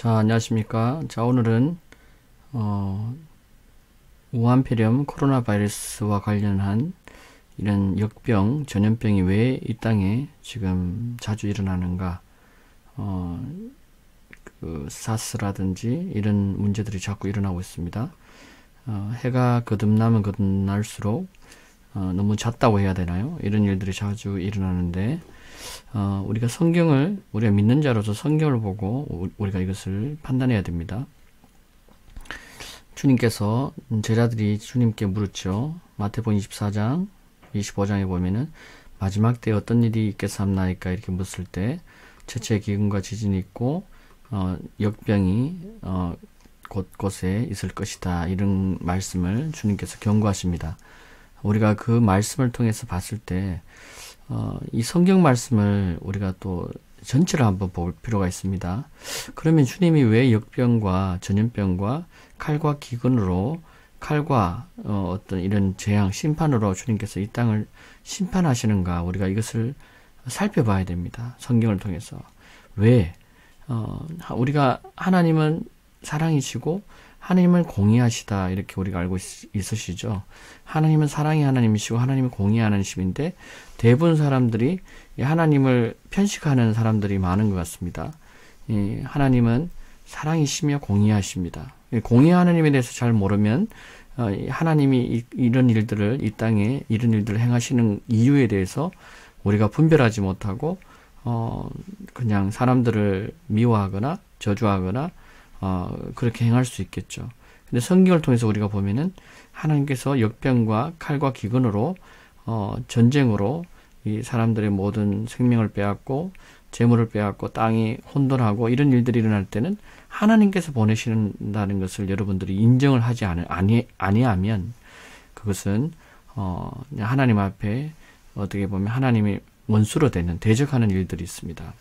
자, 안녕하십니까. 자, 오늘은 우한폐렴 코로나 바이러스와 관련한 이런 역병, 전염병이 왜 이 땅에 지금 자주 일어나는가, 그 사스라든지 이런 문제들이 자꾸 일어나고 있습니다. 해가 거듭나면 거듭날수록 너무 잦다고 해야 되나요? 이런 일들이 자주 일어나는데, 우리가 성경을, 우리가 믿는 자로서 성경을 보고 우리가 이것을 판단해야 됩니다. 주님께서, 제자들이 주님께 물었죠. 마태복음 24장, 25장에 보면은 마지막 때에 어떤 일이 있겠사옵나이까 이렇게 묻을 때 재채 기근과 지진이 있고 역병이 곳곳에 있을 것이다. 이런 말씀을 주님께서 경고하십니다. 우리가 그 말씀을 통해서 봤을 때 이 성경 말씀을 우리가 또 전체를 한번 볼 필요가 있습니다. 그러면 주님이 왜 역병과 전염병과 칼과 기근으로 칼과 어떤 이런 재앙, 심판으로 주님께서 이 땅을 심판하시는가, 우리가 이것을 살펴봐야 됩니다. 성경을 통해서. 왜? 우리가 하나님은 사랑이시고 하나님은 공의하시다 이렇게 우리가 알고 있으시죠. 하나님은 사랑의 하나님이시고 하나님은 공의의 하나님이신데 대부분 사람들이 하나님을 편식하는 사람들이 많은 것 같습니다. 하나님은 사랑이시며 공의하십니다. 공의의 하나님에 대해서 잘 모르면 하나님이 이런 일들을, 이 땅에 이런 일들을 행하시는 이유에 대해서 우리가 분별하지 못하고 그냥 사람들을 미워하거나 저주하거나 그렇게 행할 수 있겠죠. 근데 성경을 통해서 우리가 보면은 하나님께서 역병과 칼과 기근으로 전쟁으로 이 사람들의 모든 생명을 빼앗고 재물을 빼앗고 땅이 혼돈하고 이런 일들이 일어날 때는 하나님께서 보내신다는 것을 여러분들이 인정을 하지 아니하면 그것은 하나님 앞에 어떻게 보면 하나님의 원수로 되는, 대적하는 일들이 있습니다.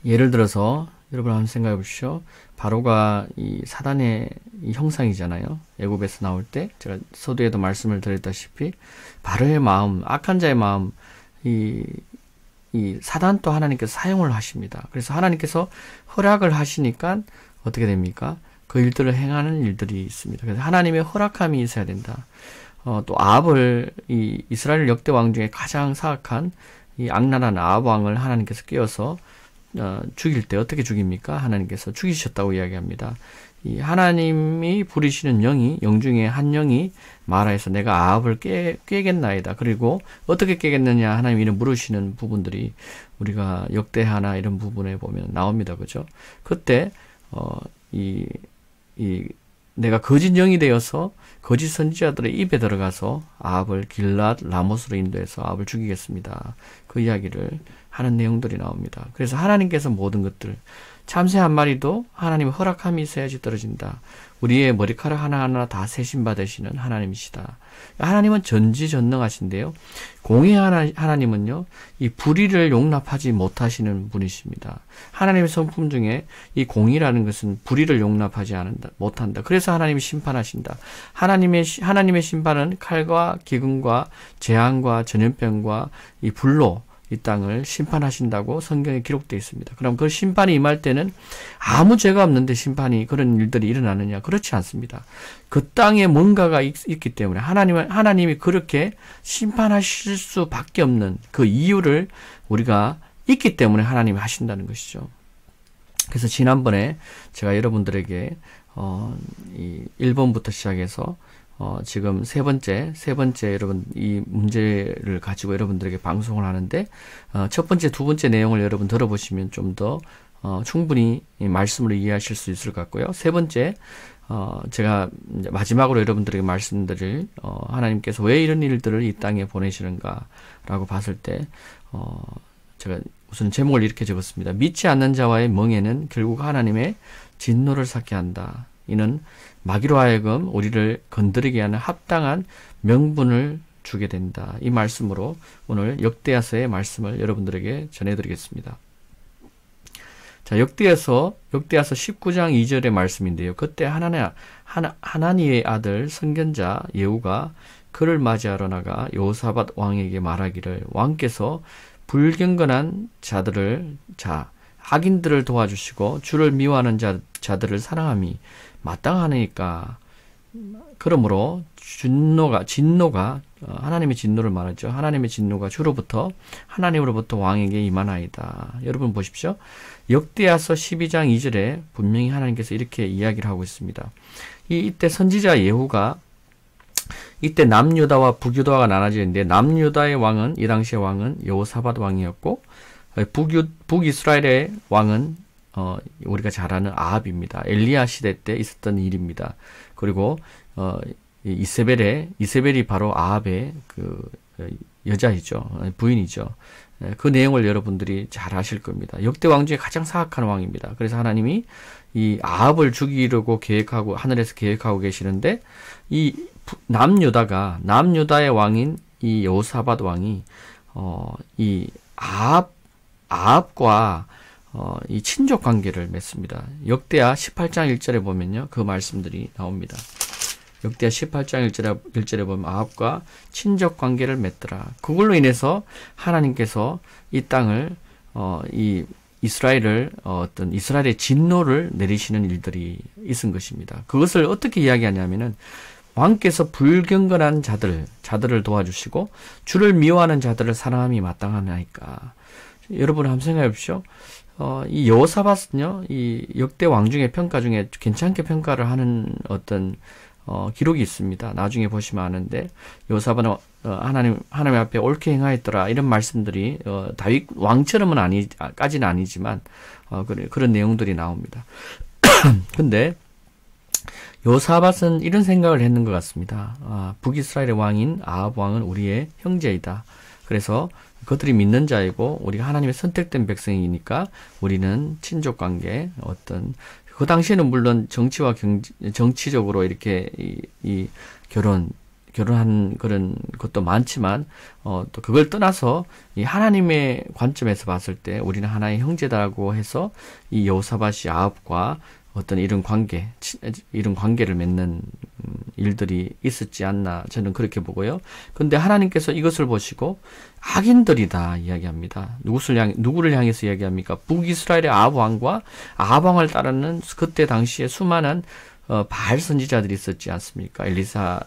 예를 들어서 여러분 한번 생각해 보십시오. 바로가 이 사단의 이 형상이잖아요. 애굽에서 나올 때 제가 서두에도 말씀을 드렸다시피 바로의 마음, 악한 자의 마음, 이 사단도 하나님께서 사용을 하십니다. 그래서 하나님께서 허락을 하시니까 어떻게 됩니까? 그 일들을 행하는 일들이 있습니다. 그래서 하나님의 허락함이 있어야 된다. 또 아합을, 이 이스라엘 역대 왕 중에 가장 사악한 이 악랄한 아합 왕을 하나님께서 깨어서 죽일 때 어떻게 죽입니까? 하나님께서 죽이셨다고 이야기합니다. 이 하나님이 부리시는 영이, 영 중에 한 영이 말하여서 내가 아합을 깨겠나이다. 그리고 어떻게 깨겠느냐 하나님이 이런 물으시는 부분들이 우리가 역대하나 이런 부분에 보면 나옵니다. 그죠? 그때 내가 거짓 영이 되어서 거짓 선지자들의 입에 들어가서 아합을 길랏 라못으로 인도해서 아합을 죽이겠습니다. 그 이야기를 하는 내용들이 나옵니다. 그래서 하나님께서 모든 것들, 참새 한 마리도 하나님의 허락함이 있어야지 떨어진다. 우리의 머리카락 하나하나 다 세심받으시는 하나님이시다. 하나님은 전지전능하신데요. 공의의 하나님은요, 이 불의를 용납하지 못하시는 분이십니다. 하나님의 성품 중에 이 공의라는 것은 불의를 용납하지 못한다. 그래서 하나님이 심판하신다. 하나님의 심판은 칼과 기근과 재앙과 전염병과 이 불로 이 땅을 심판하신다고 성경에 기록되어 있습니다. 그럼 그 심판이 임할 때는 아무 죄가 없는데 심판이, 그런 일들이 일어나느냐? 그렇지 않습니다. 그 땅에 뭔가가 있기 때문에 하나님이 그렇게 심판하실 수밖에 없는 그 이유를 우리가 있기 때문에 하나님이 하신다는 것이죠. 그래서 지난번에 제가 여러분들에게 이 1번부터 시작해서 지금 세 번째 여러분 이 문제를 가지고 여러분들에게 방송을 하는데 첫 번째, 두 번째 내용을 여러분 들어보시면 좀 더 충분히 이 말씀을 이해하실 수 있을 것 같고요. 세 번째, 제가 이제 마지막으로 여러분들에게 말씀드릴 하나님께서 왜 이런 일들을 이 땅에 보내시는가라고 봤을 때 제가 우선 제목을 이렇게 적었습니다. 믿지 않는 자와의 멍에는 결국 하나님의 진노를 삭게 한다. 이는 마귀로 하여금 우리를 건드리게 하는 합당한 명분을 주게 된다. 이 말씀으로 오늘 역대하서의 말씀을 여러분들에게 전해드리겠습니다. 자, 역대하서 19장 2절의 말씀인데요. 그때 하나니의 아들 선견자 예후가 그를 맞이하러 나가 여호사밧 왕에게 말하기를, 왕께서 불경건한 자들을 악인들을 도와주시고 주를 미워하는 자들을 사랑함이 마땅하니까. 그러므로 진노가 하나님의 진노를 말하죠. 하나님의 진노가 하나님으로부터 왕에게 임하나이다. 여러분 보십시오. 역대하서 12장 2절에 분명히 하나님께서 이렇게 이야기를 하고 있습니다. 이때 선지자 예후가 이때 남유다와 북유다가 나눠지는데 남유다의 왕은 이 당시의 왕은 여호사밧 왕이었고 북이스라엘의 왕은 우리가 잘 아는 아합입니다. 엘리야 시대 때 있었던 일입니다. 그리고 이세벨이 바로 아합의 그 여자이죠. 부인이죠. 그 내용을 여러분들이 잘 아실 겁니다. 역대 왕 중에 가장 사악한 왕입니다. 그래서 하나님이 이 아합을 죽이려고 하늘에서 계획하고 계시는데 이 남유다의 왕인 이 여호사밧 왕이 이 아합과 이 친족 관계를 맺습니다. 역대하 18장 1절에 보면요. 그 말씀들이 나옵니다. 역대하 18장 1절에 보면 아합과 친족 관계를 맺더라. 그걸로 인해서 하나님께서 이 땅을 이 이스라엘을 어떤 이스라엘의 진노를 내리시는 일들이 있은 것입니다. 그것을 어떻게 이야기하냐면은 왕께서 불경건한 자들을 도와주시고 주를 미워하는 자들을 사랑함이 마땅하나이까. 여러분 한번 생각해 보십시오. 이 여호사밧은요, 이 역대 왕 중에 평가 중에 괜찮게 평가를 하는 어떤 기록이 있습니다. 나중에 보시면 아는데 여호사밧은 하나님 앞에 옳게 행하였더라 이런 말씀들이 다윗 왕처럼은 까지는 아니지만 그런 내용들이 나옵니다. 근데 여호사밧은 이런 생각을 했는 것 같습니다. 북이스라엘의 왕인 아합 왕은 우리의 형제이다. 그래서 그들이 믿는 자이고 우리가 하나님의 선택된 백성이니까 우리는 친족관계 그 당시에는 물론 정치적으로 이렇게 이 결혼한 그런 것도 많지만 또 그걸 떠나서 이 하나님의 관점에서 봤을 때 우리는 하나의 형제다라고 해서 이 여호사밧이 아합과 어떤 이런 관계를 맺는 일들이 있었지 않나 저는 그렇게 보고요. 그런데 하나님께서 이것을 보시고 악인들이다 이야기합니다. 누구를 향해서 이야기합니까? 북이스라엘의 아합 왕과 아합 왕을 따르는 그때 당시에 수많은 바알 선지자들이 있었지 않습니까?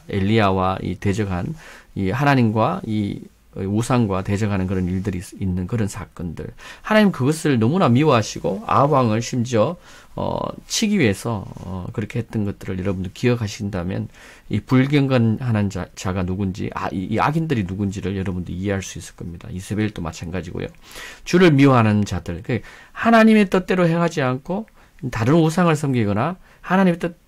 엘리야와 이 대적한 이 하나님과 이 우상과 대적하는 그런 일들이 있는 그런 사건들. 하나님 그것을 너무나 미워하시고 아합 왕을 심지어 치기 위해서 그렇게 했던 것들을 여러분들 기억하신다면 이 불경건하는 자가 누군지 이 악인들이 누군지를 여러분들 이해할 수 있을 겁니다. 이세벨도 마찬가지고요. 주를 미워하는 자들, 하나님의 뜻대로 행하지 않고 다른 우상을 섬기거나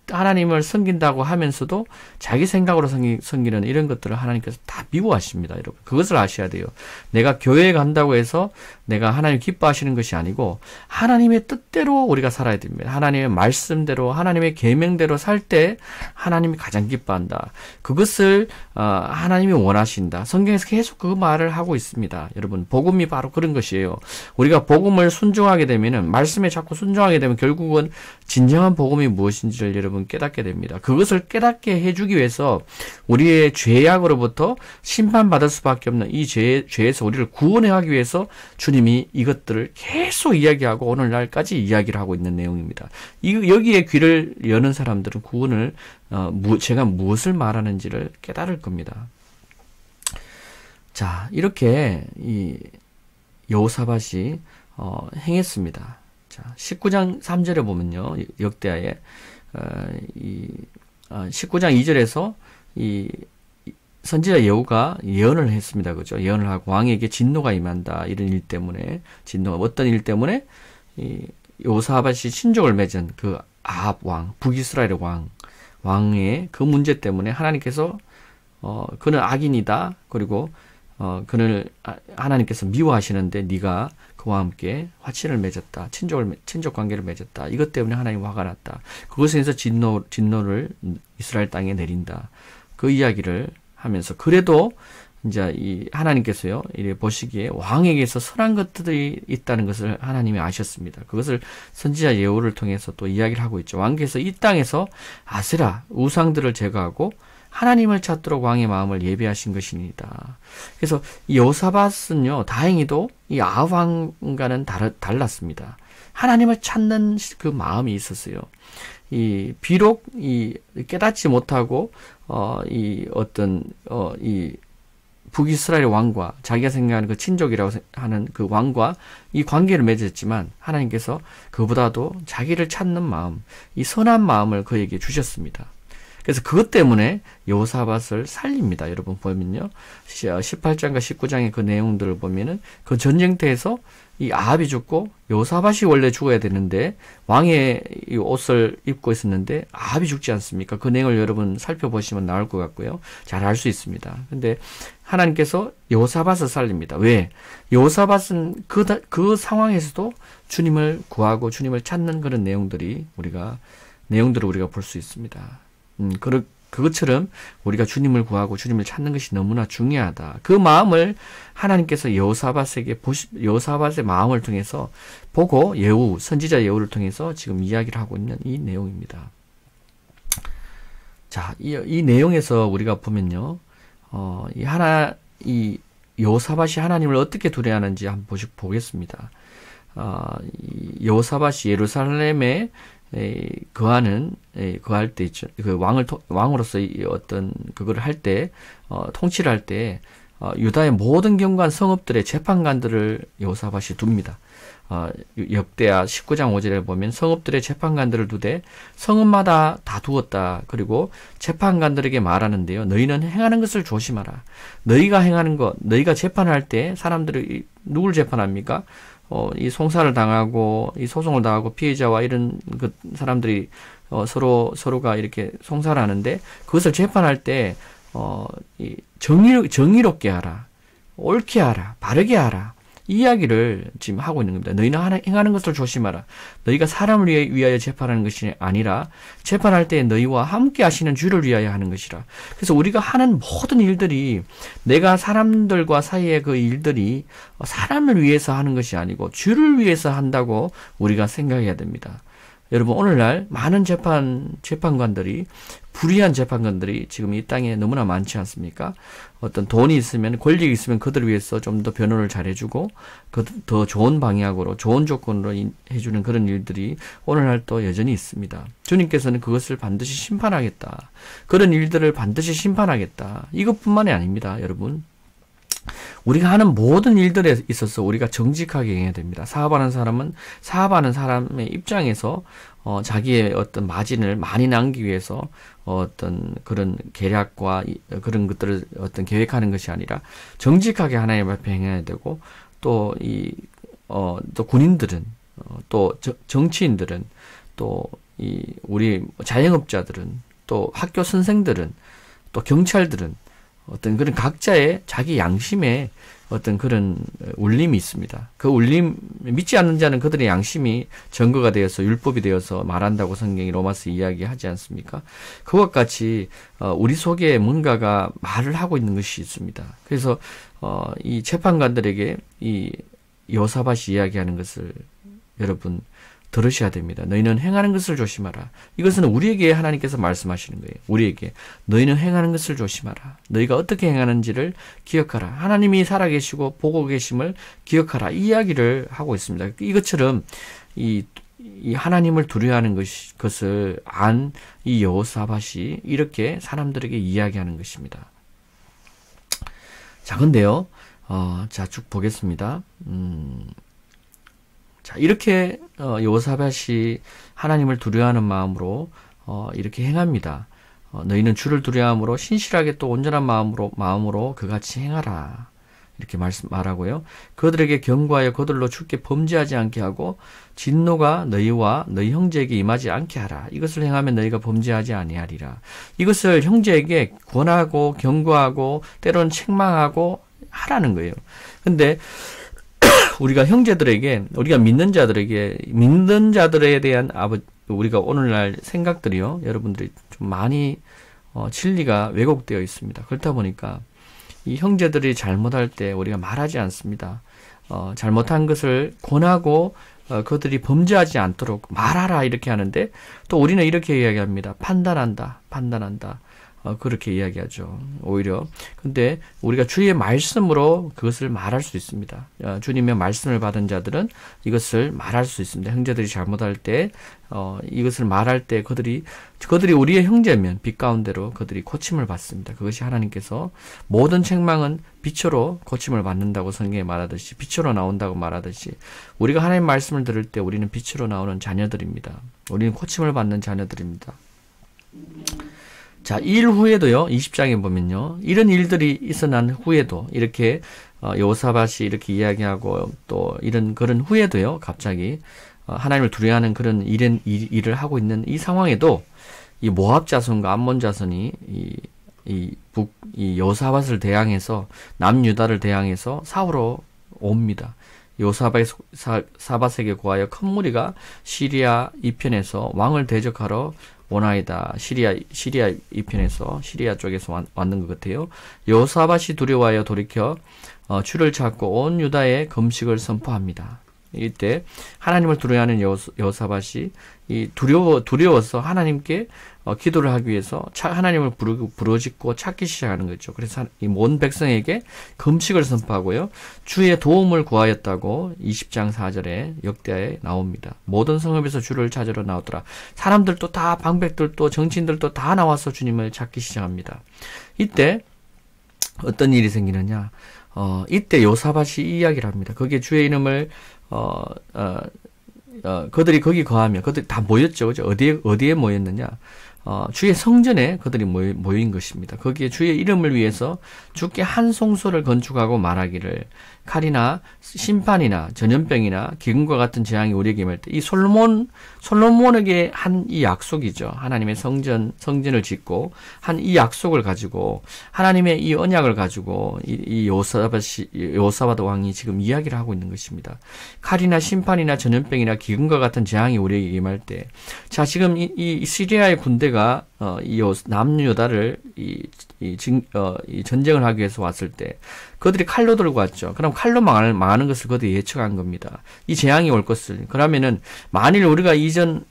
하나님을 섬긴다고 하면서도 자기 생각으로 섬기는 이런 것들을 하나님께서 다 미워하십니다, 여러분. 그것을 아셔야 돼요. 내가 교회에 간다고 해서 내가 하나님 기뻐하시는 것이 아니고 하나님의 뜻대로 우리가 살아야 됩니다. 하나님의 말씀대로 하나님의 계명대로 살 때 하나님이 가장 기뻐한다. 그것을 하나님이 원하신다. 성경에서 계속 그 말을 하고 있습니다. 여러분, 복음이 바로 그런 것이에요. 우리가 복음을 순종하게 되면은 말씀에 자꾸 순종하게 되면 결국은 진정한 복음이 무엇인지를 여러분 깨닫게 됩니다. 그것을 깨닫게 해주기 위해서 우리의 죄악으로부터 심판받을 수밖에 없는 이 죄에서 우리를 구원하기 위해서 주님이 이것들을 계속 이야기하고 오늘날까지 이야기를 하고 있는 내용입니다. 여기에 귀를 여는 사람들은 구원을 제가 무엇을 말하는지를 깨달을 겁니다. 자, 이렇게 이 여호사밧이 행했습니다. 자, 19장 3절에 보면요, 역대하에 19장 2절에서 이 선지자 예후가 예언을 했습니다. 그죠? 예언을 하고 왕에게 진노가 임한다. 이런 일 때문에 어떤 일 때문에 이 여호사밧이 친족을 맺은 그 아합 왕, 북이스라엘의 왕의 그 문제 때문에 하나님께서 그는 악인이다. 그리고 그는 하나님께서 미워하시는데 네가 그와 함께 화친을 맺었다. 친족 관계를 맺었다. 이것 때문에 하나님 화가 났다. 그것에서 진노를 이스라엘 땅에 내린다. 그 이야기를 하면서 그래도 이제 이 하나님께서요, 이래 보시기에 왕에게서 선한 것들이 있다는 것을 하나님이 아셨습니다. 그것을 선지자 예후를 통해서 또 이야기를 하고 있죠. 왕께서 이 땅에서 아세라 우상들을 제거하고 하나님을 찾도록 왕의 마음을 예비하신 것입니다. 그래서 이 여호사밧은요, 다행히도 이 아합 왕과는 달랐습니다. 하나님을 찾는 그 마음이 있었어요. 비록 깨닫지 못하고 이 북이스라엘 왕과 자기가 생각하는 그 친족이라고 하는 그 왕과 이 관계를 맺었지만 하나님께서 그보다도 자기를 찾는 마음, 이 선한 마음을 그에게 주셨습니다. 그래서 그것 때문에 여호사밧을 살립니다. 여러분 보면요. 18장과 19장의 그 내용들을 보면은 그 전쟁터에서 이 아합이 죽고 여호사밧이 원래 죽어야 되는데 왕의 이 옷을 입고 있었는데 아합이 죽지 않습니까? 그 내용을 여러분 살펴보시면 나올 것 같고요. 잘 알 수 있습니다. 근데 하나님께서 여호사밧을 살립니다. 왜? 여호사밧은 그 상황에서도 주님을 구하고 주님을 찾는 그런 내용들을 우리가 볼 수 있습니다. 그것처럼 우리가 주님을 구하고 주님을 찾는 것이 너무나 중요하다. 그 마음을 하나님께서 여호사밧의 마음을 통해서 보고 선지자 예후를 통해서 지금 이야기를 하고 있는 이 내용입니다. 자, 이 내용에서 우리가 보면요, 이 여호사밧이 하나님을 어떻게 두려워하는지 한번 보겠습니다. 여호사밧이 예루살렘에 거할 때 있죠. 그 왕으로서 어떤 그거를 할 때, 통치를 할 때, 유다의 모든 경관 성읍들의 재판관들을 여호사밧이 둡니다. 역대하 19장 5절에 보면 성읍들의 재판관들을 두되 성읍마다 다 두었다. 그리고 재판관들에게 말하는데요. 너희는 행하는 것을 조심하라. 너희가 행하는 것, 너희가 재판할 때 사람들이 누굴 재판합니까? 이 송사를 당하고 이 소송을 당하고 피해자와 이런 그 사람들이 서로가 이렇게 송사를 하는데 그것을 재판할 때 정의롭게 하라, 옳게 하라, 바르게 하라. 이 이야기를 지금 하고 있는 겁니다. 너희는 행하는 것을 조심하라. 너희가 사람을 위하여 재판하는 것이 아니라 재판할 때 너희와 함께 하시는 주를 위하여 하는 것이라. 그래서 우리가 하는 모든 일들이 내가 사람들과 사이의 그 일들이 사람을 위해서 하는 것이 아니고 주를 위해서 한다고 우리가 생각해야 됩니다. 여러분 오늘날 많은 재판관들이 불의한 재판관들이 지금 이 땅에 너무나 많지 않습니까? 어떤 돈이 있으면 권력이 있으면 그들을 위해서 좀 더 변호를 잘해주고 더 좋은 방향으로 좋은 조건으로 해주는 그런 일들이 오늘날 또 여전히 있습니다. 주님께서는 그것을 반드시 심판하겠다. 그런 일들을 반드시 심판하겠다. 이것뿐만이 아닙니다. 여러분. 우리가 하는 모든 일들에 있어서 우리가 정직하게 해야 됩니다. 사업하는 사람의 입장에서 자기의 어떤 마진을 많이 남기기 위해서 어떤 그런 계략과 그런 것들을 어떤 계획하는 것이 아니라 정직하게 하나님 앞에 행해야 되고 또 군인들은 또 정치인들은 또 우리 자영업자들은 또 학교 선생들은 또 경찰들은 어떤 그런 각자의 자기 양심에 어떤 그런 울림이 있습니다. 그 울림, 믿지 않는 자는 그들의 양심이 증거가 되어서 율법이 되어서 말한다고 성경이 로마서 이야기하지 않습니까? 그것 같이 우리 속에 뭔가가 말을 하고 있는 것이 있습니다. 그래서 이 재판관들에게 이 여호사밧이 이야기하는 것을 여러분 들으셔야 됩니다. 너희는 행하는 것을 조심하라. 이것은 우리에게 하나님께서 말씀하시는 거예요. 우리에게 너희는 행하는 것을 조심하라. 너희가 어떻게 것을 기억하라. 하나님이 살아계시고 보고 계심을 기억하라. 이 이야기를 하고 있습니다. 이것처럼 이 하나님을 두려워하는 것을 안 이 여호사밧이 이렇게 사람들에게 이야기하는 것입니다. 자, 근데요. 자, 쭉 보겠습니다. 자, 이렇게 여호사밧이 하나님을 두려워하는 마음으로 이렇게 행합니다. 너희는 주를 두려워함으로 신실하게 또 온전한 마음으로 그같이 행하라. 이렇게 말하고요. 그들에게 경고하여 그들로 죽게 범죄하지 않게 하고 진노가 너희와 너희 형제에게 임하지 않게 하라. 이것을 행하면 너희가 범죄하지 아니하리라. 이것을 형제에게 권하고 경고하고 때로는 책망하고 하라는 거예요. 근데 우리가 형제들에게, 우리가 믿는 자들에 대한 우리가 오늘날 생각들이요, 여러분들이 좀 많이 진리가 왜곡되어 있습니다. 그렇다 보니까 이 형제들이 잘못할 때 우리가 말하지 않습니다. 잘못한 것을 권하고 그들이 범죄하지 않도록 말하라 이렇게 하는데 또 우리는 이렇게 이야기합니다. 판단한다. 그렇게 이야기하죠. 오히려. 근데 우리가 주의 말씀으로 그것을 말할 수 있습니다. 주님의 말씀을 받은 자들은 이것을 말할 수 있습니다. 형제들이 잘못할 때, 이것을 말할 때 그들이 우리의 형제면 빛 가운데로 그들이 고침을 받습니다. 그것이 하나님께서 모든 책망은 빛으로 고침을 받는다고 성경에 말하듯이, 빛으로 나온다고 말하듯이, 우리가 하나님의 말씀을 들을 때 우리는 빛으로 나오는 자녀들입니다. 우리는 고침을 받는 자녀들입니다. 자, 이 일 후에도요, 20장에 보면요, 이런 일들이 있어 난 후에도, 이렇게, 여호사밧이 이렇게 이야기하고, 또, 그런 후에도요, 갑자기, 하나님을 두려워하는 그런 일을 하고 있는 이 상황에도, 이 모압 자손과 암몬 자손이, 이 여호사밧을 대항해서, 남유다를 대항해서 사우러 옵니다. 여호사밧에게 구하여 큰 무리가 시리아 이편에서 왕을 대적하러 오나이다. 시리아 이편에서, 시리아 쪽에서 왔는 것 같아요. 여호사밧이 두려워하여 돌이켜 주를 찾고 온 유다에 금식을 선포합니다. 이때 하나님을 두려워하는 여호사밧이 두려워서 하나님께 기도를 하기 위해서 하나님을 부르짖고 찾기 시작하는 거죠. 그래서 이 온 백성에게 금식을 선포하고요. 주의 도움을 구하였다고 20장 4절에 역대하에 나옵니다. 모든 성읍에서 주를 찾으러 나오더라. 사람들도 다, 방백들도, 정치인들도 다 나와서 주님을 찾기 시작합니다. 이때 어떤 일이 생기느냐? 이때 여호사밧이 이 이야기를 합니다. 거기에 주의 이름을 그들이 거기 거하며, 그들이 다 모였죠. 그죠? 어디에 모였느냐? 주의 성전에 그들이 모인 것입니다. 거기에 주의 이름을 위해서 주께 한 송소를 건축하고 말하기를, 칼이나 심판이나 전염병이나 기근과 같은 재앙이 우리에게 임할 때, 이 솔로몬에게 한 이 약속이죠. 하나님의 성전을 짓고 한 이 약속을 가지고, 하나님의 이 언약을 가지고 이 여호사밧 왕이 지금 이야기를 하고 있는 것입니다. 칼이나 심판이나 전염병이나 기근과 같은 재앙이 우리에게 임할 때, 자, 지금 이 시리아의 군대가 이 남유다를 이 전쟁을 하기 위해서 왔을 때 그들이 칼로 들고 왔죠. 그럼 칼로 망하는 것을 그들이 예측한 겁니다. 이 재앙이 올 것을. 그러면은 만일 우리가 이전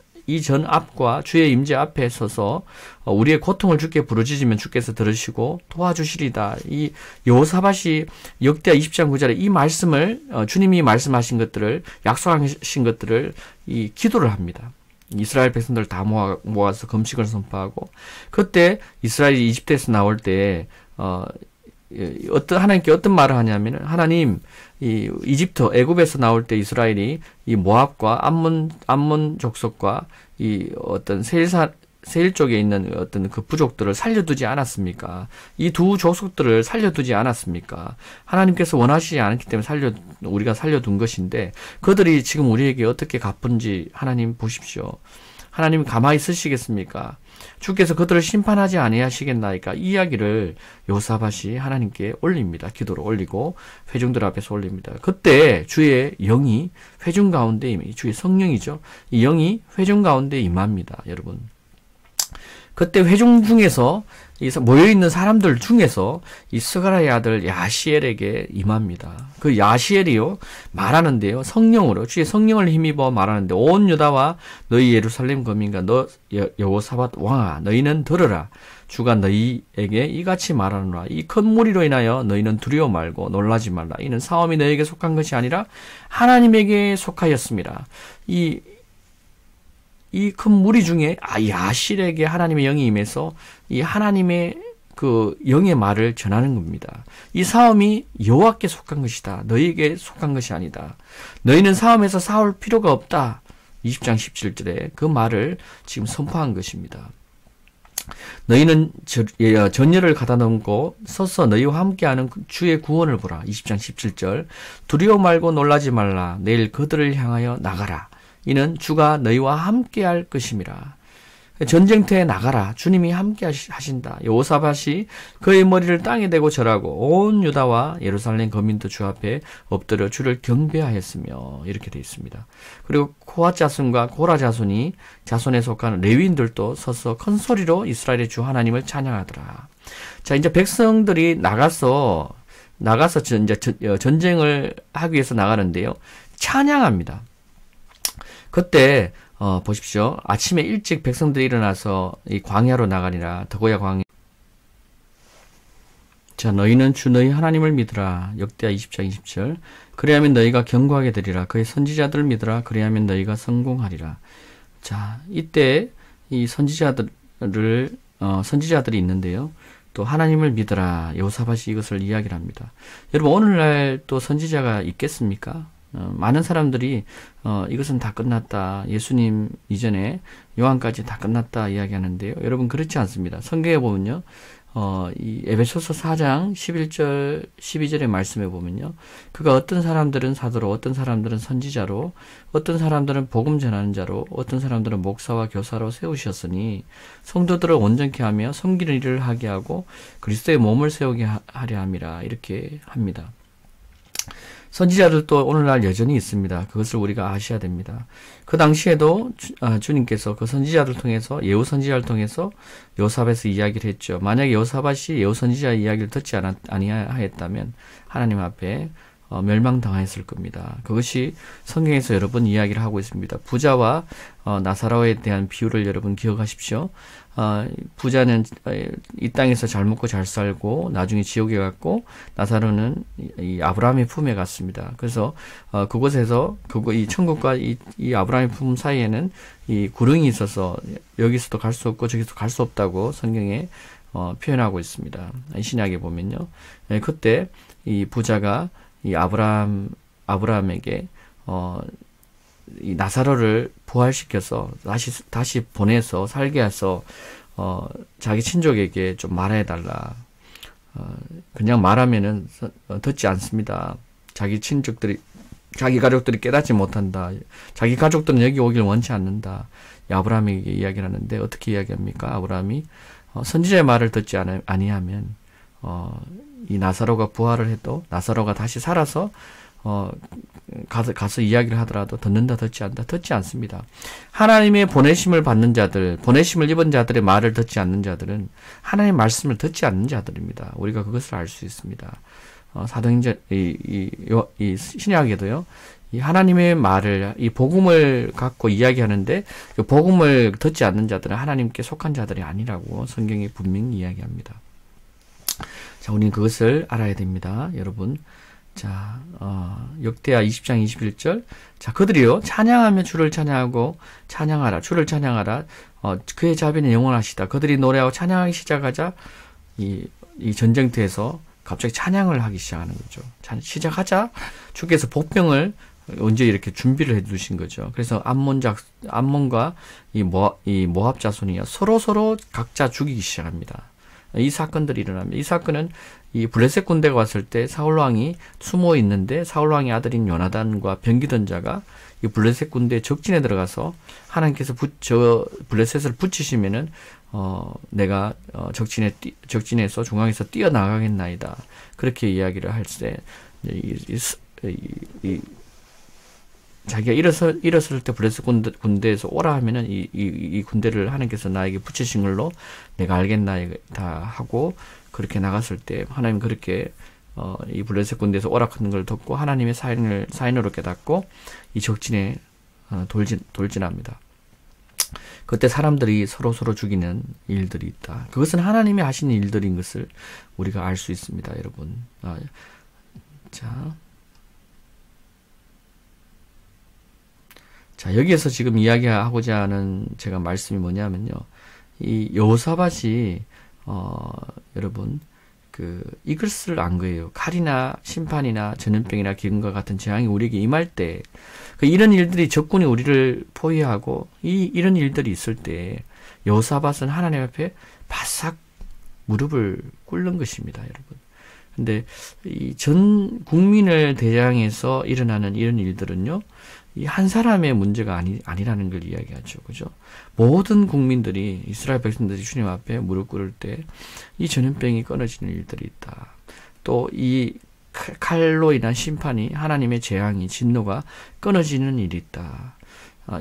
앞과 주의 임재 앞에 서서 우리의 고통을 주께 부르짖으면 주께서 들으시고 도와주시리다. 이 여호사밧이 역대하 20장 9절에 이 말씀을, 주님이 말씀하신 것들을, 약속하신 것들을 이 기도를 합니다. 이스라엘 백성들 다 모아서 금식을 선포하고, 그때 이스라엘이 이집트에서 나올 때 하나님께 어떤 말을 하냐면은, 하나님, 이집트 애굽에서 나올 때 이스라엘이 이 모압과 암몬 족속과 이 어떤 세일 쪽에 있는 어떤 그 부족들을 살려두지 않았습니까? 이 두 족속들을 살려두지 않았습니까? 하나님께서 원하시지 않았기 때문에 우리가 살려둔 것인데, 그들이 지금 우리에게 어떻게 갚은지 하나님 보십시오. 하나님 가만히 있으시겠습니까? 주께서 그들을 심판하지 아니하시겠나이까? 이 이야기를 여호사밧이 하나님께 올립니다. 기도로 올리고 회중들 앞에서 올립니다. 그때 주의 영이 회중 가운데 주의 성령이죠. 이 영이 회중 가운데 임합니다. 여러분. 그때 회중 중에서 모여있는 사람들 중에서 이 스가랴의 아들 야시엘에게 임합니다. 그 야시엘이요 말하는데요, 성령으로, 주의 성령을 힘입어 말하는데, 온 유다와 너희 예루살렘 거민과 너 여호사밧 왕아, 너희는 들으라. 주가 너희에게 이같이 말하노라. 이 큰 무리로 인하여 너희는 두려워 말고 놀라지 말라. 이는 사움이 너희에게 속한 것이 아니라 하나님에게 속하였습니다. 이 큰 무리 중에 야실에게 하나님의 영이 임해서 이 하나님의 그 영의 말을 전하는 겁니다. 이 싸움이 여호와께 속한 것이다. 너희에게 속한 것이 아니다. 너희는 싸움에서 싸울 필요가 없다. 20장 17절에 그 말을 지금 선포한 것입니다. 너희는 전열을 가다 넘고 서서 너희와 함께하는 주의 구원을 보라. 20장 17절 두려워 말고 놀라지 말라. 내일 그들을 향하여 나가라. 이는 주가 너희와 함께할 것임이라. 전쟁터에 나가라. 주님이 함께 하신다. 여호사밧이 그의 머리를 땅에 대고 절하고 온 유다와 예루살렘 거민도 주 앞에 엎드려 주를 경배하였으며, 이렇게 되어 있습니다. 그리고 코앗 자손과 고라 자손에 속한 레위인들도 서서 큰 소리로 이스라엘의 주 하나님을 찬양하더라. 자, 이제 백성들이 나가서 이제 전쟁을 하기 위해서 나가는데요. 찬양합니다. 그때 보십시오. 아침에 일찍 백성들이 일어나서 이 광야로 나가니라. 더고야 광야. 자, 너희는 주 너희 하나님을 믿으라. 역대하 20장 20절. 그래야면 너희가 견고하게 되리라. 그의 선지자들을 믿으라. 그래야면 너희가 성공하리라. 자, 이때 이 선지자들이 있는데요. 또 하나님을 믿으라. 여호사밧이 이것을 이야기를 합니다. 여러분, 오늘날 또 선지자가 있겠습니까? 많은 사람들이 이것은 다 끝났다. 예수님 이전에 요한까지 다 끝났다 이야기하는데요. 여러분, 그렇지 않습니다. 성경에 보면요. 이 에베소서 4장 11절 12절의 말씀에 보면요. 그가 어떤 사람들은 사도로, 어떤 사람들은 선지자로, 어떤 사람들은 복음 전하는 자로, 어떤 사람들은 목사와 교사로 세우셨으니 성도들을 온전케 하며 섬기는 일을 하게 하고 그리스도의 몸을 세우게 하려 함이라. 이렇게 합니다. 선지자들도 오늘날 여전히 있습니다. 그것을 우리가 아셔야 됩니다. 그 당시에도 주님께서 그 선지자들 통해서, 예후 선지자를 통해서 여호사밧에서 이야기를 했죠. 만약에 여호사밧이 예후 선지자의 이야기를 듣지 아니하였다면 하나님 앞에 멸망당했을 겁니다. 그것이 성경에서 여러 번 이야기를 하고 있습니다. 부자와 나사로에 대한 비유를 여러분 기억하십시오. 부자는 이 땅에서 잘 먹고 잘 살고 나중에 지옥에 갔고, 나사로는 이 아브라함의 품에 갔습니다. 그래서 그곳에서 이 천국과 이 아브라함의 품 사이에는 이 구릉이 있어서 여기서도 갈 수 없고 저기서도 갈 수 없다고 성경에 표현하고 있습니다. 신약에 보면요. 그때 이 부자가 이 아브라함에게 이 나사로를 부활시켜서 다시 보내서 살게 해서 자기 친족에게 좀 말해달라. 그냥 말하면은 듣지 않습니다. 자기 가족들이 깨닫지 못한다. 자기 가족들은 여기 오길 원치 않는다. 아브라함에게 이야기를 하는데 어떻게 이야기합니까? 아브라함이 선지자의 말을 듣지 아니하면 이 나사로가 부활을 해도, 나사로가 다시 살아서 가서 이야기를 하더라도 듣는다, 듣지 않는다, 듣지 않습니다. 하나님의 보내심을 받는 자들, 보내심을 입은 자들의 말을 듣지 않는 자들은 하나님의 말씀을 듣지 않는 자들입니다. 우리가 그것을 알 수 있습니다. 사도행전, 이 신약에도요, 이 하나님의 말을, 이 복음을 갖고 이야기하는데, 그 복음을 듣지 않는 자들은 하나님께 속한 자들이 아니라고 성경이 분명히 이야기합니다. 자, 우리는 그것을 알아야 됩니다, 여러분. 자, 역대하 20장 21절. 자, 그들이요, 찬양하며 주를 찬양하고, 찬양하라, 주를 찬양하라, 그의 자비는 영원하시다. 그들이 노래하고 찬양하기 시작하자, 이 전쟁터에서 갑자기 찬양을 하기 시작하는 거죠. 시작하자, 주께서 복병을 언제 이렇게 준비를 해 두신 거죠. 그래서 암몬과 이 모압 자손이 서로 각자 죽이기 시작합니다. 이 사건들이 일어납니다. 이 사건은 이 블레셋 군대가 왔을 때 사울왕이 숨어 있는데, 사울왕의 아들인 요나단과 병기던 자가 이 블레셋 군대 적진에 들어가서 하나님께서 블레셋을 붙이시면은 내가 적진에서 중앙에서 뛰어나가겠나이다. 그렇게 이야기를 할 때 자기가 일었을 때 블레셋 군대에서 오라 하면은 이 군대를 하나님께서 나에게 붙이신 걸로 내가 알겠나이다 하고 그렇게 나갔을 때, 하나님 그렇게 이 블레셋 군대에서 오락하는 걸 듣고 하나님의 사인으로 깨닫고 이 적진에 돌진합니다. 그때 사람들이 서로 죽이는 일들이 있다. 그것은 하나님이 하신 일들인 것을 우리가 알 수 있습니다, 여러분. 자, 여기에서 지금 이야기하고자 하는 제가 말씀이 뭐냐면요. 이 여호사밧이 여러분 이것을 안 거예요. 칼이나 심판이나 전염병이나 기근과 같은 재앙이 우리에게 임할 때, 이런 일들이 적군이 우리를 포위하고 이런 일들이 있을 때 여호사밧은 하나님 앞에 바싹 무릎을 꿇는 것입니다, 여러분. 근데 이 전 국민을 대항해서 일어나는 이런 일들은요, 이 한 사람의 문제가 아니라는 걸 이야기하죠. 그죠? 모든 국민들이, 이스라엘 백성들이 주님 앞에 무릎 꿇을 때 이 전염병이 끊어지는 일들이 있다. 또 이 칼로 인한 심판이, 하나님의 재앙이, 진노가 끊어지는 일이 있다.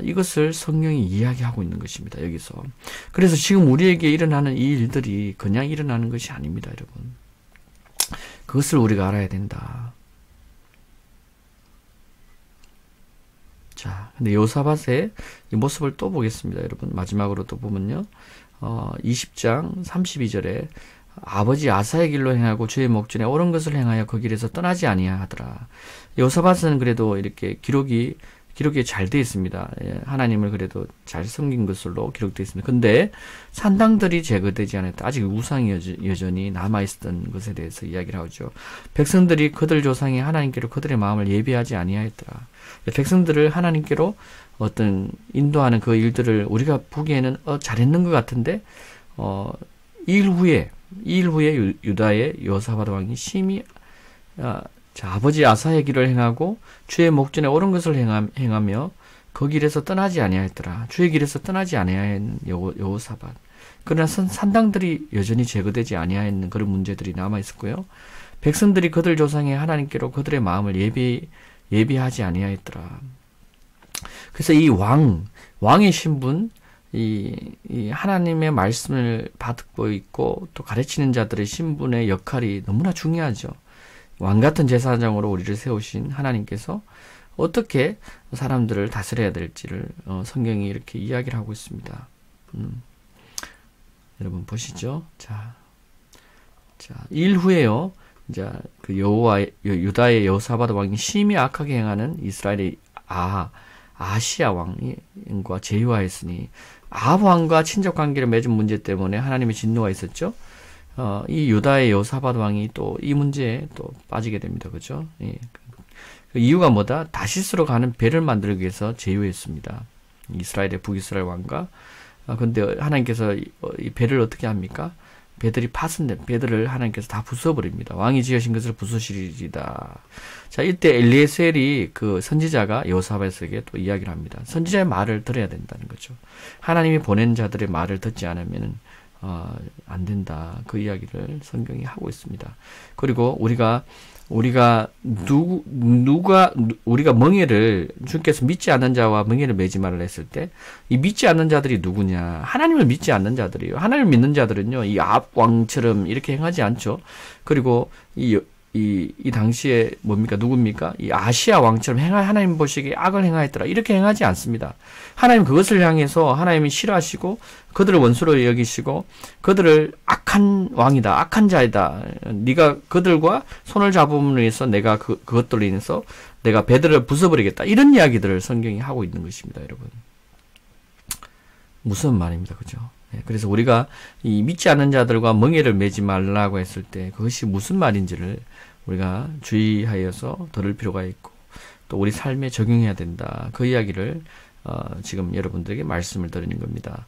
이것을 성경이 이야기하고 있는 것입니다, 여기서. 그래서 지금 우리에게 일어나는 이 일들이 그냥 일어나는 것이 아닙니다, 여러분. 그것을 우리가 알아야 된다. 자, 근데 여호사밧의 이 모습을 또 보겠습니다, 여러분. 마지막으로 또 보면요. 20장 32절에 아버지 아사의 길로 행하고 주의 목전에 옳은 것을 행하여 그 길에서 떠나지 아니하더라. 여호사밧은 그래도 이렇게 기록이 잘 되어 있습니다. 예, 하나님을 그래도 잘 섬긴 것으로 기록되어 있습니다. 근데 산당들이 제거되지 않았다. 아직 우상이 여전히 남아있었던 것에 대해서 이야기를 하죠. 백성들이 그들 조상이 하나님께로 그들의 마음을 예비하지 아니하였더라. 백성들을 하나님께로 어떤 인도하는 그 일들을 우리가 보기에는 잘했는 것 같은데 이 일 후에 유다의 여호사밧 왕이 심히 아버지 아사의 길을 행하고 주의 목전에 옳은 것을 행하며 그 길에서 떠나지 아니하였더라. 주의 길에서 떠나지 아니하였는 여호사밧. 그러나 산당들이 여전히 제거되지 아니하였는 그런 문제들이 남아 있었고요. 백성들이 그들 조상의 하나님께로 그들의 마음을 예비하지 아니하였더라. 그래서 이 왕의 신분, 이 하나님의 말씀을 받고 있고 또 가르치는 자들의 신분의 역할이 너무나 중요하죠. 왕 같은 제사장으로 우리를 세우신 하나님께서 어떻게 사람들을 다스려야 될지를 성경이 이렇게 이야기를 하고 있습니다. 여러분 보시죠. 자, 일 후에요. 이제 그 유다의 여호사밧 왕이 심히 악하게 행하는 이스라엘의 아시아 왕과 제휴하였으니 아합 왕과 친족 관계를 맺은 문제 때문에 하나님의 진노가 있었죠. 이 유다의 여호사밧 왕이 또 이 문제에 또 빠지게 됩니다. 그죠? 예. 그 이유가 뭐다? 다시스로 가는 배를 만들기 위해서 제휴했습니다. 이스라엘의 북이스라엘 왕과. 근데 하나님께서 이 배를 어떻게 합니까? 배들이 파손된 배들을 하나님께서 다 부숴버립니다. 왕이 지으신 것을 부수시리다. 자, 이때 엘리에셀이 그 선지자가 여호사밧에게 또 이야기를 합니다. 선지자의 말을 들어야 된다는 거죠. 하나님이 보낸 자들의 말을 듣지 않으면 안 된다. 그 이야기를 성경이 하고 있습니다. 그리고 우리가 멍에를 주께서 믿지 않는 자와 멍에를 매지 말라 했을 때 이 믿지 않는 자들이 누구냐? 하나님을 믿지 않는 자들이에요. 하나님을 믿는 자들은요, 이 아합 왕처럼 이렇게 행하지 않죠. 그리고 이 당시에 뭡니까? 누굽니까? 이 아시아 왕처럼 하나님 보시기에 악을 행하였더라. 이렇게 행하지 않습니다. 하나님 그것을 향해서 하나님이 싫어하시고 그들을 원수로 여기시고 그들을 악한 왕이다. 악한 자이다. 네가 그들과 손을 잡음으로 해서 내가 그것들로 인해서 내가 배들을 부숴버리겠다. 이런 이야기들을 성경이 하고 있는 것입니다. 여러분. 무슨 말입니다. 그죠? 그래서 우리가 이 믿지 않는 자들과 멍에를 매지 말라고 했을 때 그것이 무슨 말인지를 우리가 주의하여서 들을 필요가 있고 또 우리 삶에 적용해야 된다. 그 이야기를 지금 여러분들에게 말씀을 드리는 겁니다.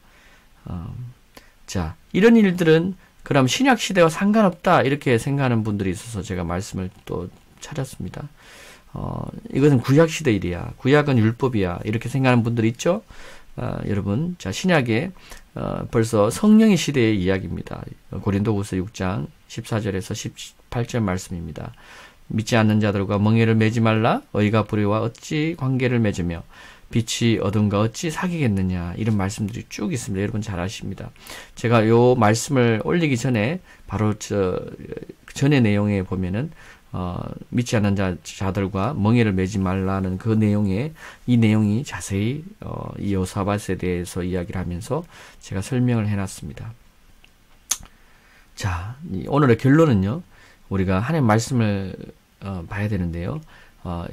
자, 이런 일들은 그럼 신약 시대와 상관없다 이렇게 생각하는 분들이 있어서 제가 말씀을 또 찾았습니다. 이것은 구약 시대 일이야. 구약은 율법이야. 이렇게 생각하는 분들이 있죠. 여러분, 자, 신약에 벌써 성령의 시대의 이야기입니다. 고린도후서 6장 14절에서 18절 말씀입니다. 믿지 않는 자들과 멍에를 매지 말라. 의가 불의와 어찌 관계를 맺으며 빛이 어둠과 어찌 사귀겠느냐. 이런 말씀들이 쭉 있습니다. 여러분 잘 아십니다. 제가 요 말씀을 올리기 전에 바로 전의 내용에 보면은 믿지 않는 자들과 멍에를 매지 말라는 그 이 내용이 자세히 이 여호사밧에 대해서 이야기를 하면서 제가 설명을 해놨습니다. 자, 오늘의 결론은요. 우리가 하나님의 말씀을 봐야 되는데요.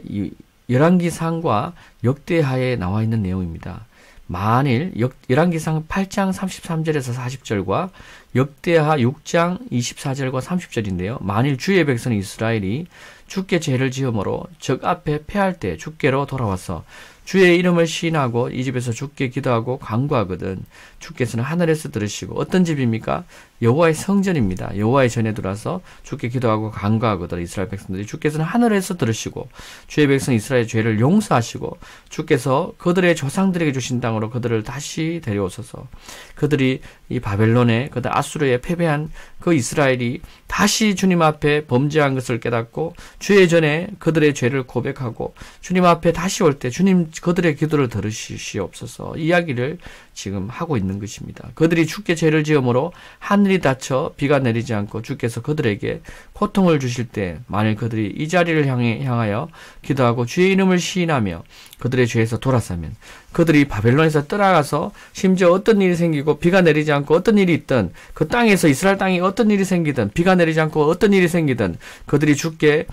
이 열왕기상과 역대하에 나와 있는 내용입니다. 만일 열왕기상 8장 33절에서 40절과 역대하 6장 24절과 30절인데요. 만일 주의 백성 이스라엘이 주께 죄를 지음으로 적 앞에 패할 때 주께로 돌아와서 주의 이름을 시인하고 이 집에서 주께 기도하고 간구하거든 주께서는 하늘에서 들으시고 어떤 집입니까? 여호와의 성전입니다. 여호와의 전에 들어와서 주께 기도하고 간구하거든 이스라엘 백성들이 주께서는 하늘에서 들으시고 주의 백성 이스라엘의 죄를 용서하시고 주께서 그들의 조상들에게 주신 땅으로 그들을 다시 데려오소서. 그들이 이 바벨론에 그들 아수르에 패배한 그 이스라엘이 다시 주님 앞에 범죄한 것을 깨닫고 주의 전에 그들의 죄를 고백하고 주님 앞에 다시 올 때 주님 그들의 기도를 들으시옵소서. 이야기를 지금 하고 있는 것입니다. 그들이 주께 죄를 지음으로 하늘이 닫혀 비가 내리지 않고 주께서 그들에게 고통을 주실 때 만일 그들이 이 자리를 향하여 기도하고 주의 이름을 시인하며 그들의 죄에서 돌아서면, 그들이 바벨론에서 떠나가서 심지어 어떤 일이 생기고 비가 내리지 않고 어떤 일이 있든, 그 땅에서 이스라엘 땅에 어떤 일이 생기든 비가 내리지 않고 어떤 일이 생기든 그들이 죽게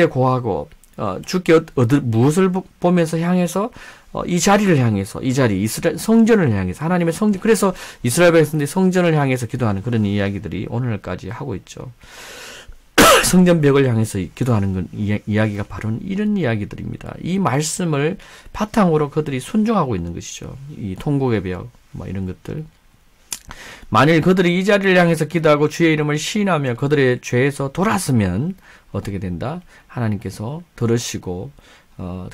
고하고 죽게 무엇을 보면서 향해서 이 자리를 향해서, 이 자리 이스라엘 성전을 향해서, 하나님의 성전, 그래서 이스라엘 백성들이 성전을 향해서 기도하는 그런 이야기들이 오늘까지 하고 있죠. 성전벽을 향해서 기도하는 건 이야기가 바로 이런 이야기들입니다. 이 말씀을 바탕으로 그들이 순종하고 있는 것이죠. 이 통곡의 벽, 이런 것들. 만일 그들이 이 자리를 향해서 기도하고 주의 이름을 시인하며 그들의 죄에서 돌았으면 어떻게 된다? 하나님께서 들으시고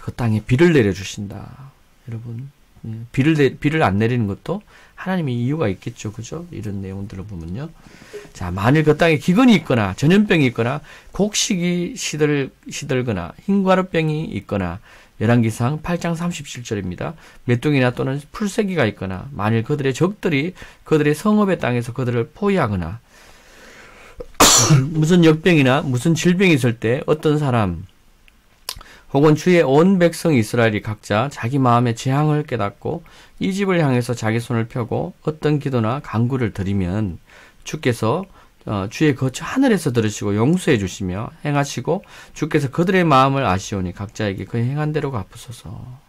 그 땅에 비를 내려주신다. 여러분, 비를 안 내리는 것도 하나님의 이유가 있겠죠. 그죠? 이런 내용들을 보면요. 자, 만일 그 땅에 기근이 있거나 전염병이 있거나 곡식이 시들거나 흰가루병이 있거나, 열왕기상 8장 37절입니다. 메뚜기나 또는 풀새기가 있거나, 만일 그들의 적들이 그들의 성읍의 땅에서 그들을 포위하거나, 무슨 역병이나 무슨 질병이 있을 때 어떤 사람 혹은 주의 온 백성 이스라엘이 각자 자기 마음의 재앙을 깨닫고 이 집을 향해서 자기 손을 펴고 어떤 기도나 간구를 드리면 주께서 주의 거처 하늘에서 들으시고 용서해 주시며 행하시고 주께서 그들의 마음을 아시오니 각자에게 그 행한 대로 갚으소서.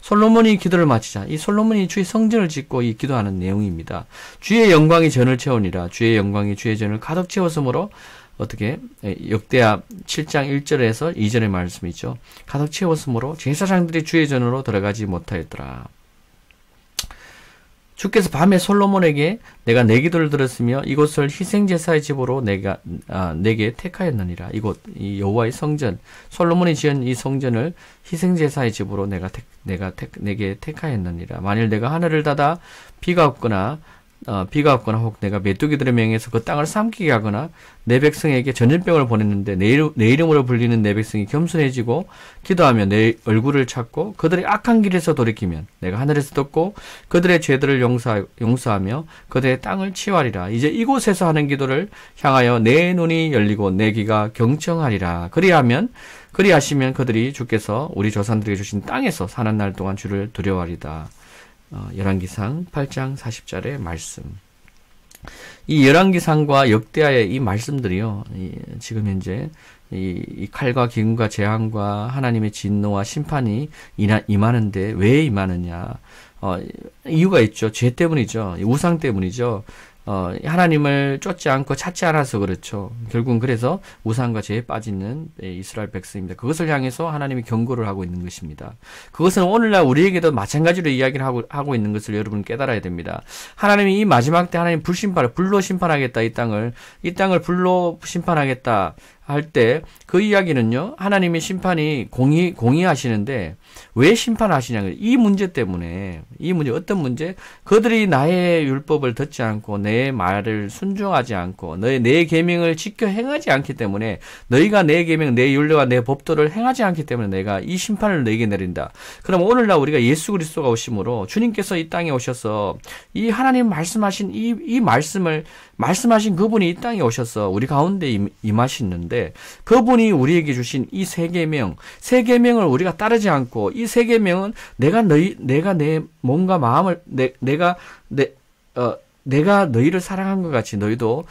솔로몬이 기도를 마치자 이 솔로몬이 주의 성전을 짓고 이 기도하는 내용입니다. 주의 영광이 전을 채우니라. 주의 영광이 주의 전을 가득 채웠으므로 어떻게 역대하 7장 1절에서 2절의 말씀이죠. 가득 채웠으므로 제사장들이 주의 전으로 들어가지 못하였더라. 주께서 밤에 솔로몬에게 내가 내 기도를 들었으며 이곳을 희생제사의 집으로 내게 택하였느니라. 이 여호와의 성전, 솔로몬이 지은 이 성전을 희생제사의 집으로 내게 택하였느니라. 만일 내가 하늘을 닫아 비가 없거나 혹 내가 메뚜기들의 명예에서 그 땅을 삼키게 하거나 내 백성에게 전염병을 보냈는데 내 이름으로 불리는 내 백성이 겸손해지고 기도하며 내 얼굴을 찾고 그들의 악한 길에서 돌이키면 내가 하늘에서 듣고 그들의 죄들을 용서하며 그들의 땅을 치유하리라. 이제 이곳에서 하는 기도를 향하여 내 눈이 열리고 내 귀가 경청하리라. 그리하시면 그들이 주께서 우리 조상들에게 주신 땅에서 사는 날 동안 주를 두려워하리다. 열왕기상 8장 40절의 말씀. 이 열왕기상과 역대하의 이 말씀들이요, 지금 현재 이 칼과 기근과 재앙과 하나님의 진노와 심판이 임하는데 왜 임하느냐? 이유가 있죠. 죄 때문이죠. 우상 때문이죠. 하나님을 쫓지 않고 찾지 않아서 그렇죠. 결국은 그래서 우상과 죄에 빠지는 이스라엘 백성입니다. 그것을 향해서 하나님이 경고를 하고 있는 것입니다. 그것은 오늘날 우리에게도 마찬가지로 이야기를 하고 있는 것을 여러분 깨달아야 됩니다. 하나님이 이 마지막 때 하나님 불로 심판하겠다. 이 땅을 불로 심판하겠다. 할 때 그 이야기는요, 하나님의 심판이 공의하시는데 왜 심판하시냐, 이 문제 때문에, 어떤 문제? 그들이 나의 율법을 듣지 않고 내 말을 순종하지 않고 내 계명을 지켜 행하지 않기 때문에, 너희가 내 계명, 내 율례와 내 법도를 행하지 않기 때문에 내가 이 심판을 너희에게 내린다. 그럼 오늘날 우리가 예수 그리스도가 오심으로 주님께서 이 땅에 오셔서 이 하나님 말씀하신 이 말씀을 말씀하신 그분이 이 땅에 오셔서 우리 가운데 임하시는데, 그분이 우리에게 주신 이 세 계명을 우리가 따르지 않고, 이 세 계명은 내가 내 몸과 마음을 내가 너희를 사랑한 것 같이 너희도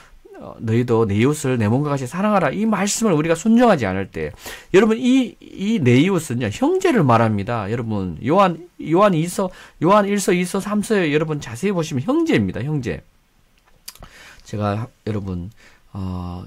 내 이웃을 내 몸과 같이 사랑하라. 이 말씀을 우리가 순종하지 않을 때, 여러분 내 이웃은요, 형제를 말합니다. 여러분 요한 1서 2서 3서에 여러분 자세히 보시면 형제입니다. 형제. 제가 여러분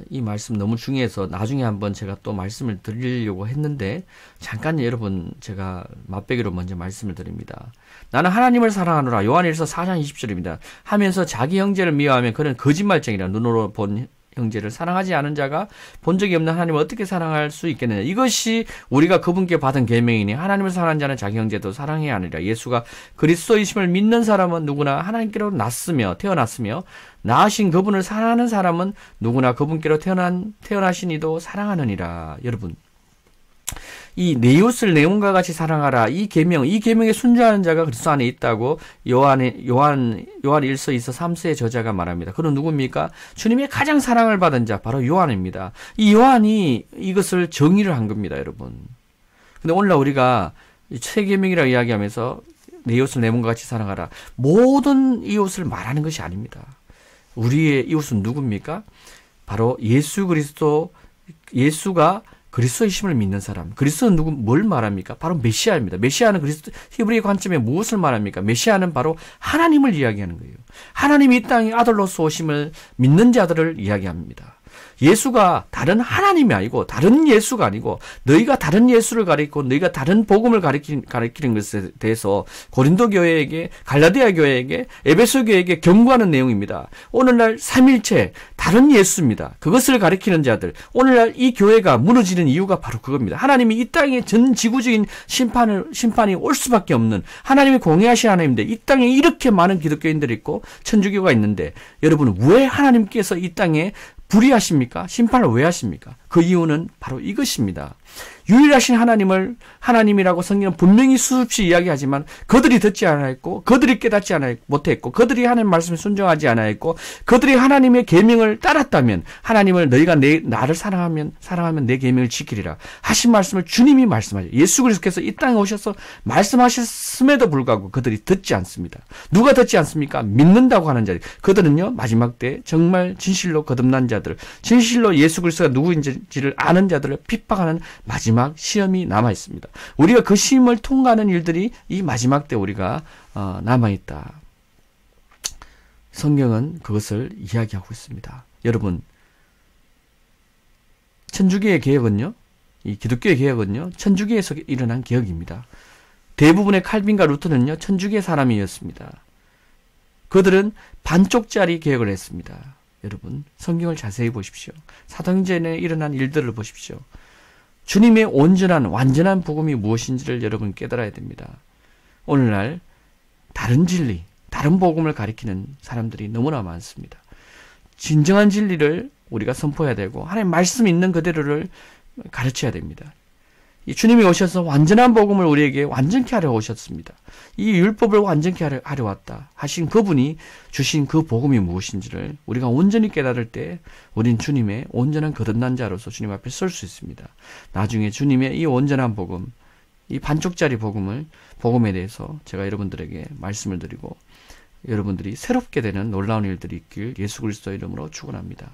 이 말씀 너무 중요해서 나중에 한번 제가 또 말씀을 드리려고 했는데, 잠깐 여러분 제가 맛배기로 먼저 말씀을 드립니다. 나는 하나님을 사랑하노라. 요한일서 4장 20절입니다. 하면서 자기 형제를 미워하면 그는 거짓말쟁이라. 눈으로 본 형제를 사랑하지 않은 자가 본 적이 없는 하나님을 어떻게 사랑할 수 있겠느냐. 이것이 우리가 그분께 받은 계명이니 하나님을 사랑하는 자는 자기 형제도 사랑해야 하느니라. 예수가 그리스도이심을 믿는 사람은 누구나 하나님께로 태어났으며 낳으신 그분을 사랑하는 사람은 누구나 그분께로 태어나신 이도 사랑하느니라. 여러분, 이 내 이웃을 내 몸과 같이 사랑하라. 이 계명에 순종하는 자가 그리스도 안에 있다고 요한 1서 2서 3서의 저자가 말합니다. 그는 누굽니까? 주님의 가장 사랑을 받은 자, 바로 요한입니다. 이 요한이 이것을 정의를 한 겁니다, 여러분. 근데 오늘날 우리가 세 계명이라고 이야기하면서 내 이웃을 내 몸과 같이 사랑하라. 모든 이웃을 말하는 것이 아닙니다. 우리의 이웃은 누굽니까? 바로 예수 그리스도, 예수가 그리스도이심을 믿는 사람. 그리스도는 뭘 말합니까? 바로 메시아입니다. 메시아는 그리스도, 히브리 관점에 무엇을 말합니까? 메시아는 바로 하나님을 이야기하는 거예요. 하나님이 이 땅에 아들로서 오심을 믿는 자들을 이야기합니다. 예수가 다른 하나님이 아니고 다른 예수가 아니고 너희가 다른 예수를 가리키고 너희가 다른 복음을 가리키는 것에 대해서 고린도 교회에게, 갈라디아 교회에게, 에베소 교회에게 경고하는 내용입니다. 오늘날 삼일체 다른 예수입니다. 그것을 가리키는 자들, 오늘날 이 교회가 무너지는 이유가 바로 그겁니다. 하나님이 이 땅에 전 지구적인 심판이 올 수밖에 없는 하나님이 공의하신 하나님인데 이 땅에 이렇게 많은 기독교인들이 있고 천주교가 있는데 여러분 왜 하나님께서 이 땅에 불의하십니까? 심판을 왜 하십니까? 그 이유는 바로 이것입니다. 유일하신 하나님을 하나님이라고 성경은 분명히 수없이 이야기하지만 그들이 듣지 않았고 그들이 깨닫지 못했고 그들이 하나님 말씀에 순종하지 않았고 그들이 하나님의 계명을 따랐다면 하나님을 너희가 나를 사랑하면 내 계명을 지키리라 하신 말씀을 주님이 말씀하죠. 예수 그리스도께서 이 땅에 오셔서 말씀하셨음에도 불구하고 그들이 듣지 않습니다. 누가 듣지 않습니까? 믿는다고 하는 자들. 그들은요 마지막 때 정말 진실로 거듭난 자들, 진실로 예수 그리스도가 누구인지를 아는 자들을 핍박하는 마지막 시험이 남아 있습니다. 우리가 그 시험을 통과하는 일들이 이 마지막 때 우리가 남아 있다. 성경은 그것을 이야기하고 있습니다. 여러분, 천주교의 개혁은요, 이 기독교의 개혁은요, 천주교에서 일어난 개혁입니다. 대부분의 칼빈과 루터는요, 천주교의 사람이었습니다. 그들은 반쪽짜리 개혁을 했습니다. 여러분, 성경을 자세히 보십시오. 사도행전에 일어난 일들을 보십시오. 주님의 온전한 완전한 복음이 무엇인지를 여러분 깨달아야 됩니다. 오늘날 다른 진리, 다른 복음을 가리키는 사람들이 너무나 많습니다. 진정한 진리를 우리가 선포해야 되고 하나님 말씀 있는 그대로를 가르쳐야 됩니다. 이 주님이 오셔서 완전한 복음을 우리에게 완전케 하려 오셨습니다. 이 율법을 완전케 하려 왔다 하신 그분이 주신 그 복음이 무엇인지를 우리가 온전히 깨달을 때 우린 주님의 온전한 거듭난 자로서 주님 앞에 설 수 있습니다. 나중에 주님의 이 온전한 복음, 이 반쪽짜리 복음에 대해서 제가 여러분들에게 말씀을 드리고 여러분들이 새롭게 되는 놀라운 일들이 있길 예수 그리스도의 이름으로 축원합니다.